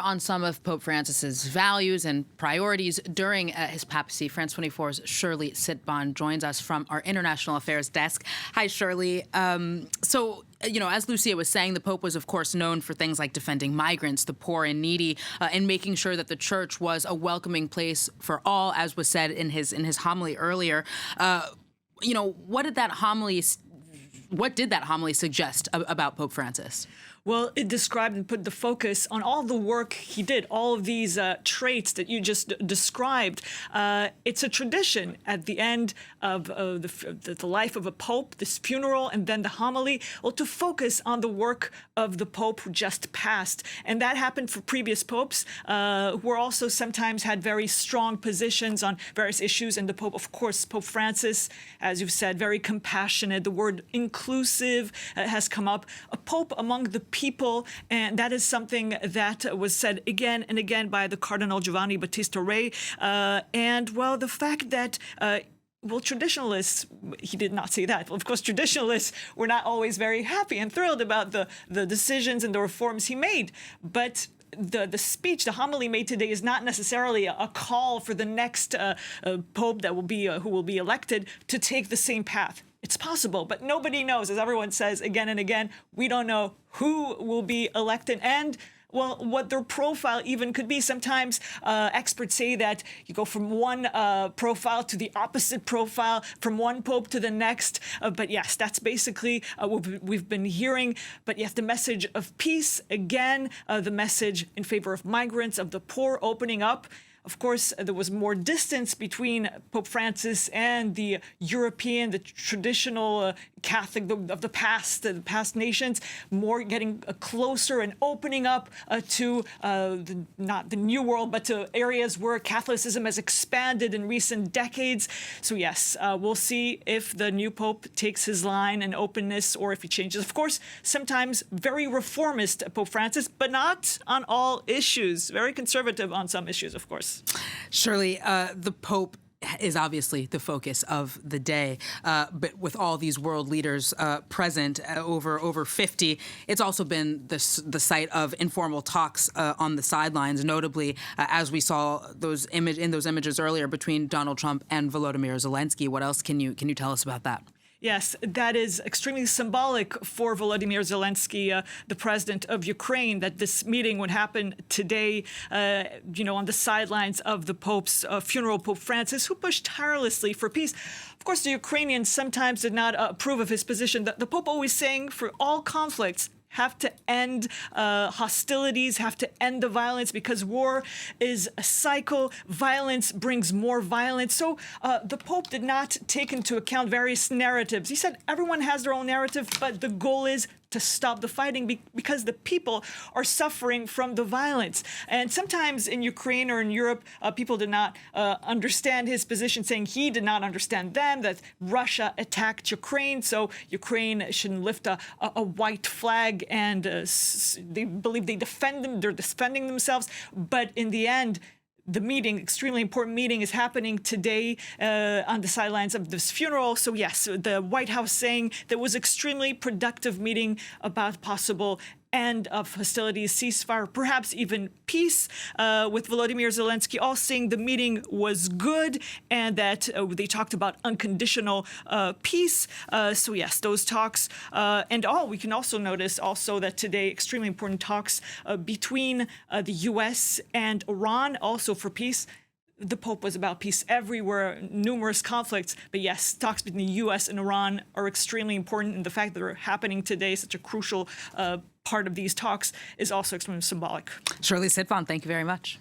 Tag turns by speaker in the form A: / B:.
A: on some of Pope Francis's values and priorities during his papacy. France 24's Shirley Sitbon joins us from our international affairs desk. Hi, Shirley. As Lucia was saying, the Pope was, of course, known for things like defending migrants, the poor and needy, and making sure that the church was a welcoming place for all, as was said in his homily earlier. What did that homily suggest about Pope Francis?
B: Well, it described and put the focus on all the work he did, all of these traits that you just described. It's a tradition at the end of the life of a pope, this funeral, and then the homily, to focus on the work of the pope who just passed. And that happened for previous popes, who were also sometimes had very strong positions on various issues. And the Pope, of course, Pope Francis, as you've said, very compassionate. The word inclusive has come up. A pope among the people, and that is something that was said again and again by the Cardinal Giovanni Battista Re. The fact that traditionalists, he did not say that. Well, of course, traditionalists were not always very happy and thrilled about the decisions and the reforms he made. But the speech, the homily made today is not necessarily a call for the next pope that will be who will be elected to take the same path. It's possible, but nobody knows. As everyone says again and again, we don't know who will be elected and, well, what their profile even could be. Sometimes experts say that you go from one profile to the opposite profile, from one pope to the next. But yes, that's basically what we've been hearing. But yes, the message of peace, again, the message in favor of migrants, of the poor, opening up. Of course, there was more distance between Pope Francis and the European, the traditional Catholic of the past nations, more getting closer and opening up to not the New World, but to areas where Catholicism has expanded in recent decades. So yes, we'll see if the new Pope takes his line and openness or if he changes. Of course, sometimes very reformist Pope Francis, but not on all issues. Very conservative on some issues, of course.
A: Shirley, the Pope is obviously the focus of the day, but with all these world leaders present, over 50, it's also been the site of informal talks on the sidelines, notably as we saw in those images earlier between Donald Trump and Volodymyr Zelensky. What else can you tell us about that?
B: Yes, that is extremely symbolic for Volodymyr Zelensky, the president of Ukraine, that this meeting would happen today, on the sidelines of the Pope's funeral, Pope Francis, who pushed tirelessly for peace. Of course, the Ukrainians sometimes did not approve of his position. The Pope always saying for all conflicts, have to end hostilities, have to end the violence, because war is a cycle. Violence brings more violence. So the Pope did not take into account various narratives. He said everyone has their own narrative, but the goal is to stop the fighting because the people are suffering from the violence. And sometimes in Ukraine or in Europe, people did not understand his position, saying he did not understand them, that Russia attacked Ukraine, so Ukraine shouldn't lift a white flag, and they believe they're defending themselves. But in the end, the meeting, extremely important meeting, is happening today on the sidelines of this funeral. So yes, the White House saying there was extremely productive meeting about possible end of hostilities, ceasefire, perhaps even peace, with Volodymyr Zelensky all saying the meeting was good and that they talked about unconditional peace. So yes, those talks, we can also notice also that today extremely important talks between the U.S. and Iran, also for peace. The Pope was about peace everywhere, numerous conflicts. But yes, talks between the U.S. and Iran are extremely important. And the fact that they're happening today, such a crucial part of these talks, is also extremely symbolic.
A: Shirley Sitbon, thank you very much.